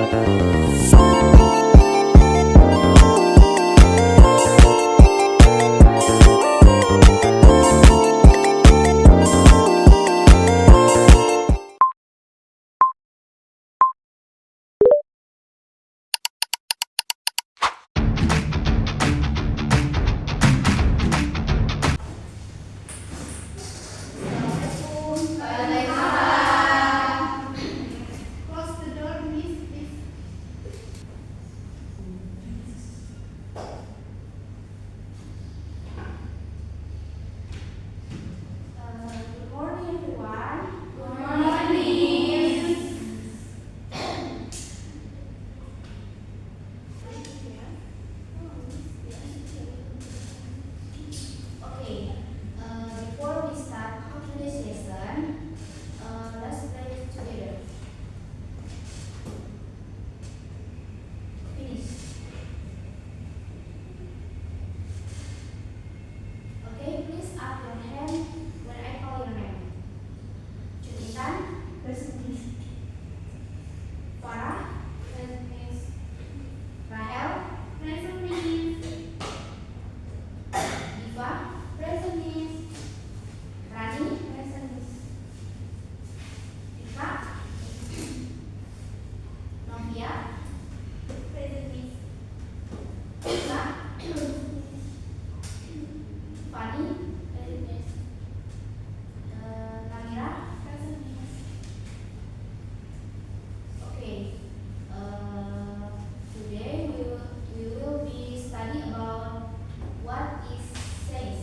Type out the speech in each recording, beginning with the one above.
Good morning, everyone. Good morning. Okay. Before we start today's lesson, let's play together. Finish. Okay. Please up your hand when I call your name. Julitan. Present, please. Farah. Present, please. Rahel. Present, please. Diva. Present, please. Rani. Present, please. Ika. Novia. Present, please. Ika. Fani. Present, please. Namira. Present, please. Okay. Today we will be studying about what is says.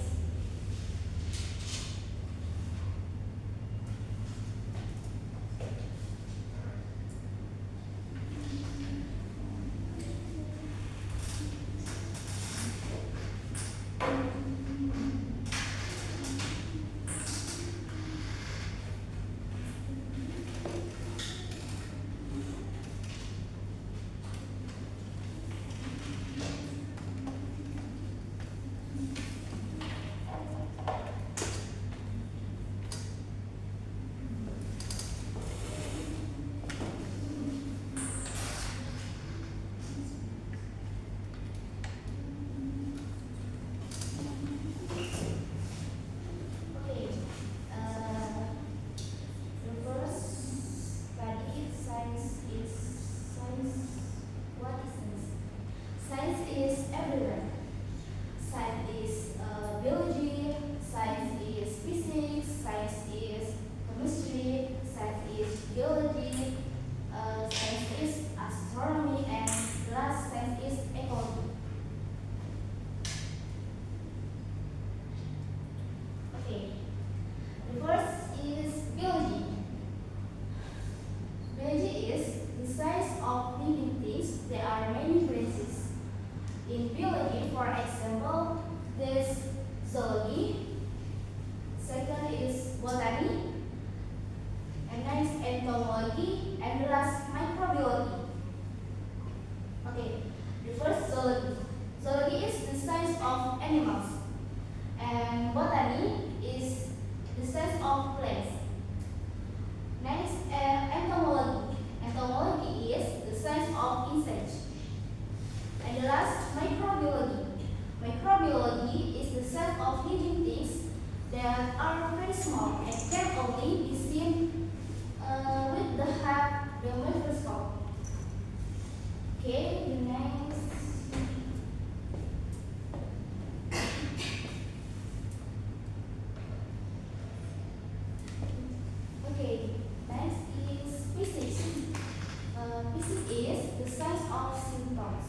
Okay. The first study science is science. What is science? Science is everywhere. Science is biology. Science is physics. Science is chemistry. Science is geology. Science is astronomy, and the last science is ecology. Okay. The first is biology. Biology is the science of living things. There are many branches in biology. For example, there's zoology. Second is botany, and next entomology, and the last microbiology. Okay. The first zoology. Zoology is the science of animals, and botany is the science of plants. Next, entomology. Entomology is the science of insects. And the last, microbiology. Microbiology is the science of living things that are very small and can only be seen with the microscope. Okay, the next. Okay, next is physics. Physics is the science of symptoms,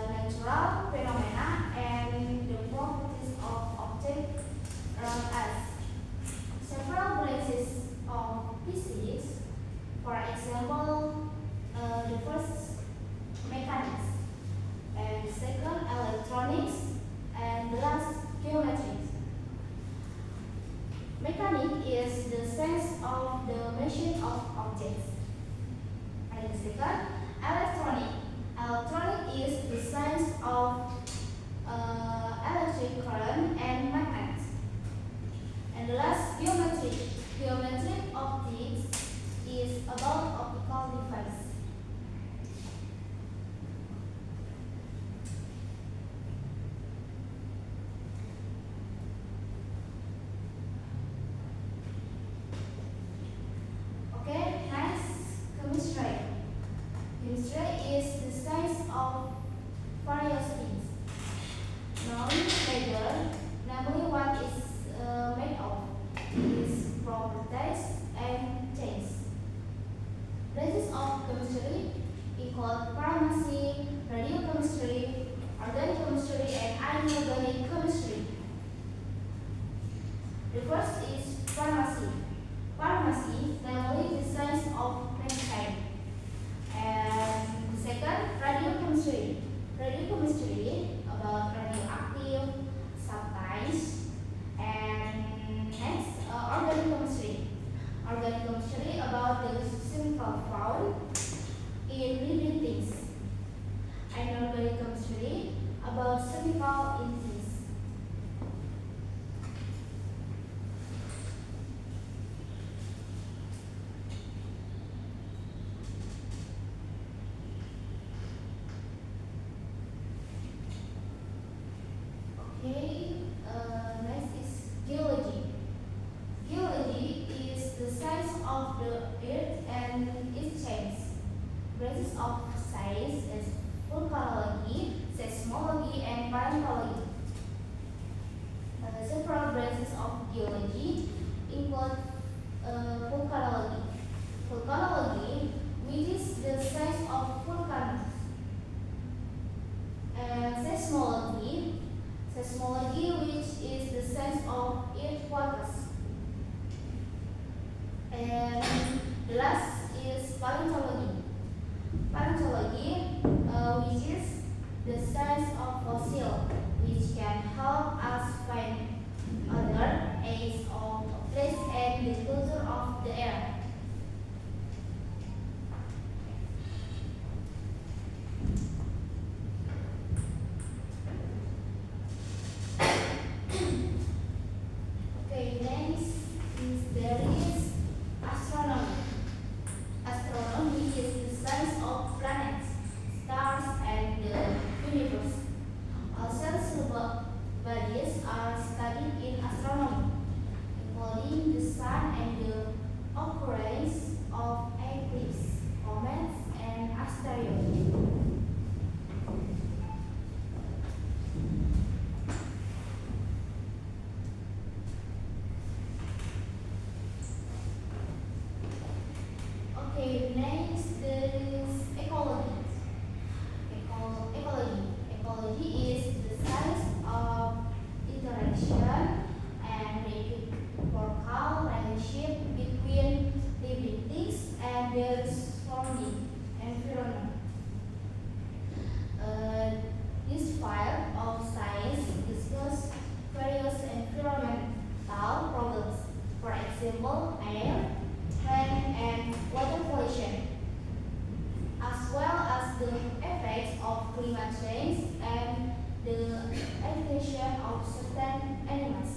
natural phenomena, and the properties of objects around us. Several branches of physics, for example, the first mechanics, and second electronics, and the last geometry. Mechanics is the science of the motion of objects. And the second, electronic. Electronic is the science of electric current and magnets. And the last, geometry. Geometric optics is about optical device. include pharmacy, radiochemistry, organic chemistry, and inorganic chemistry. The first is pharmacy. Pharmacy, namely the science of medicine. And the second, radiochemistry. Radiochemistry about radioactive substances. And next, organic chemistry. Organic chemistry about the chemical found in living things. And organic chemistry about chemical in things. Okay, next is geology. Geology is the science of the earth and its changes. Branches of science is volcanology, seismology, and paleontology. Several branches of geology include volcanology. Volcanology, which is the science of volcanoes, and seismology, which is the science of earthquakes. And the last is paleontology. Paleontology, which is the science of fossil, which can help us find other age of a place and the culture of the earth. Okay, next is there is astronomy. Astronomy is the science of planets, stars, and the universe. All celestial bodies are studied in astronomy, including the sun and the occurrence of eclipses, comets, and asteroids. Okay, next there is ecology. Ecology is the science of interaction and reciprocal relationship between living things and their surrounding environment. This field of science discusses various environmental problems, for example, air, land, and water pollution, as well as the effects of climate change and the adaptation of certain animals.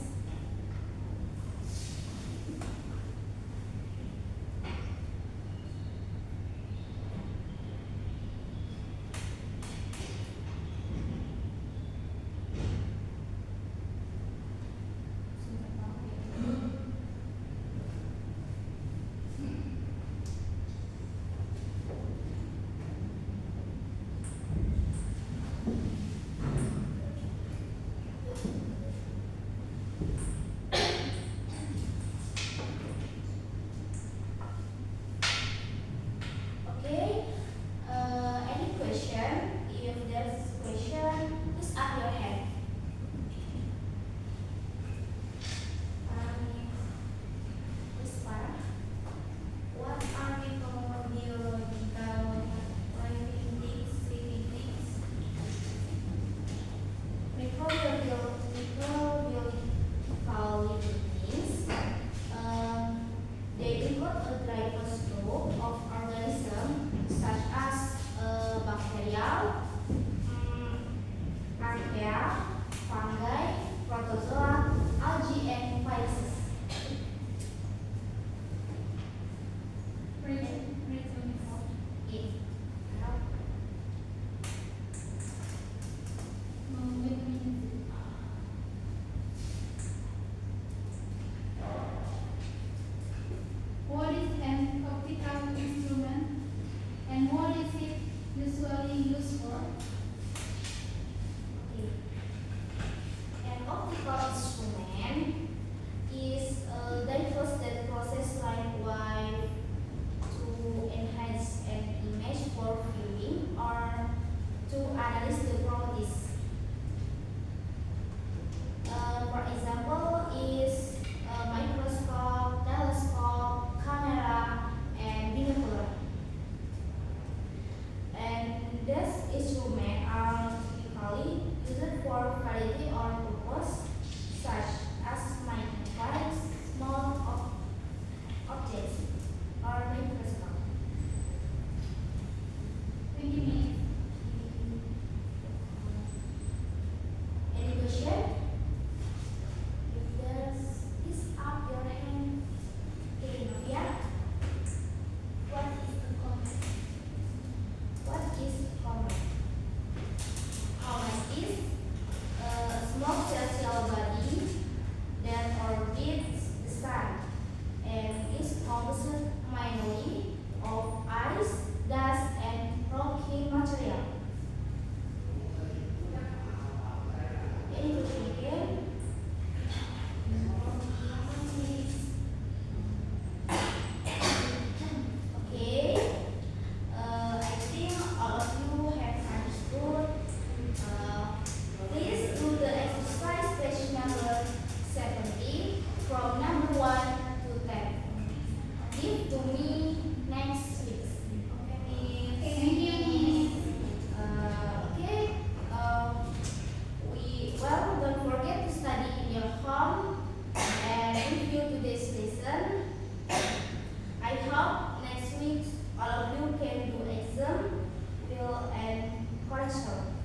6, all of you can do exam, will and correction.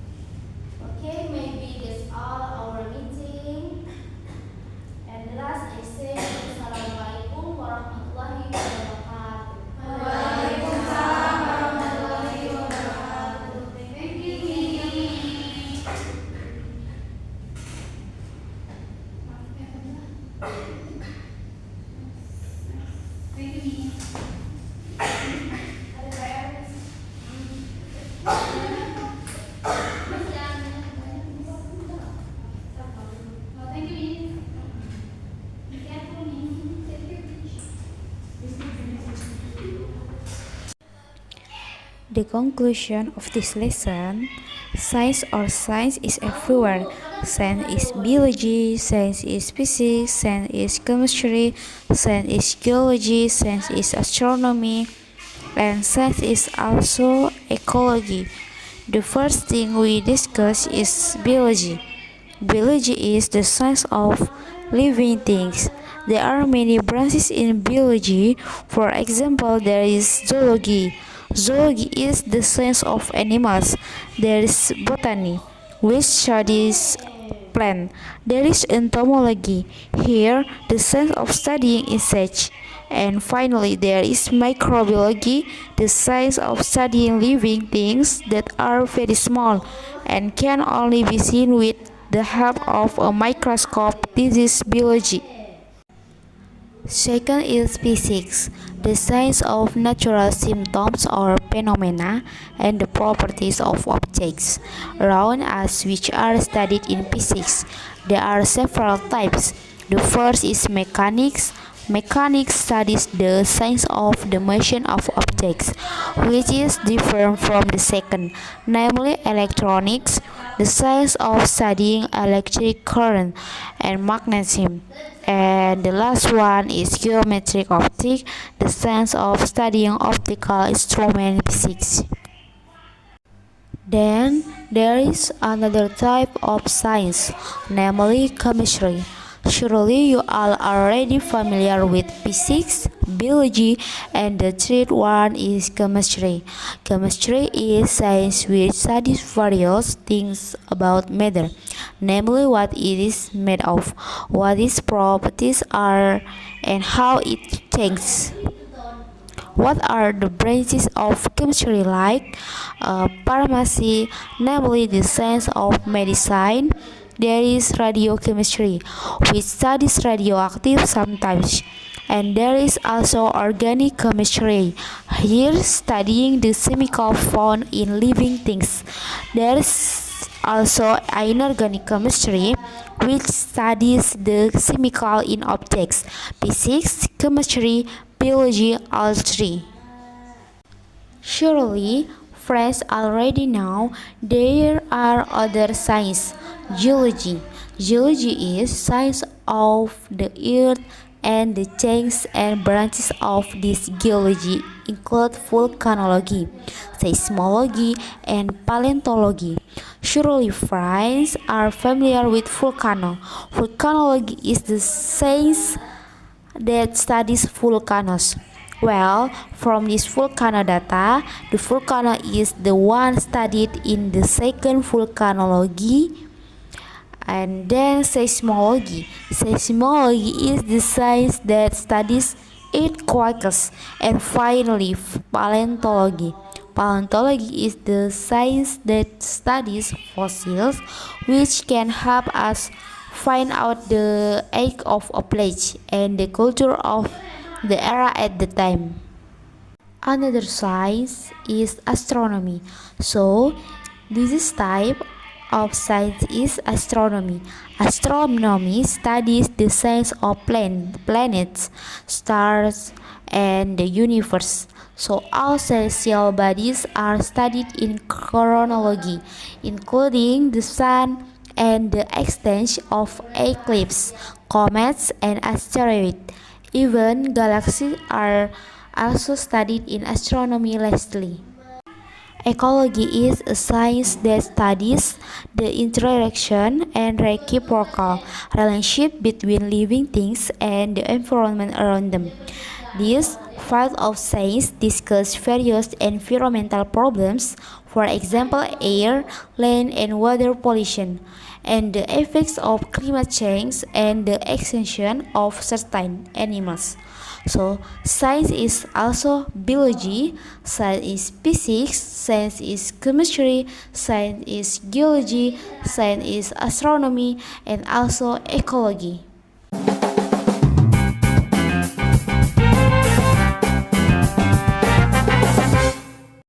Okay, maybe that's all our meeting. And the last I say, Assalamualaikum warahmatullahi wabarakatuh. Waalaikumsalam warahmatullahi wabarakatuh. Thank you. Ada PR? Thank you. The conclusion of this lesson: science is everywhere. Science is biology, science is physics, science is chemistry, science is geology, science is astronomy, and science is also ecology. The first thing we discuss is biology. Biology is the science of living things. There are many branches in biology. For example, there is zoology. Zoology is the science of animals. There is botany, which studies plants. There is entomology. Here, the science of studying insects. And finally, there is microbiology, the science of studying living things that are very small and can only be seen with the help of a microscope. This is biology. Second is physics, the science of natural symptoms or phenomena and the properties of objects around us which are studied in physics. There are several types. The first is mechanics. Mechanics studies the science of the motion of objects, which is different from the second, namely electronics, the science of studying electric current and magnetism. And the last one is geometric optics, the science of studying optical instrument physics. Then there is another type of science, namely chemistry. Surely you all are already familiar with physics, biology, and the third one is chemistry. Chemistry is science which studies various things about matter, namely what it is made of, what its properties are, and how it changes. What are the branches of chemistry like? Pharmacy, namely the science of medicine. There is radiochemistry, which studies radioactive substances. And there is also organic chemistry, here studying the chemicals found in living things. There is also inorganic chemistry, which studies the chemical in objects. Physics, chemistry, biology, all three. Surely, friends already know there are other sciences. Geology. Geology is science of the earth, and the changes and branches of this geology include volcanology, seismology, and paleontology. Surely friends are familiar with volcano. Volcanology is the science that studies volcanoes. Well, from this volcano data, the volcano is the one studied in the second volcanology. And then seismology. Seismology is the science that studies earthquakes. And finally, paleontology. Paleontology is the science that studies fossils, which can help us find out the age of a place and the culture of the era at the time. Another science is astronomy. So, this type of science is astronomy. Astronomy studies the science of planets, stars, and the universe. So all celestial bodies are studied in chronology, including the sun and the extent of eclipses, comets, and asteroids. Even galaxies are also studied in astronomy lastly. Ecology is a science that studies the interaction and reciprocal relationship between living things and the environment around them. This field of science discuss various environmental problems, for example, air, land, and water pollution, and the effects of climate change and the extinction of certain animals. So, science is also biology, science is physics, science is chemistry, science is geology, science is astronomy, and also ecology.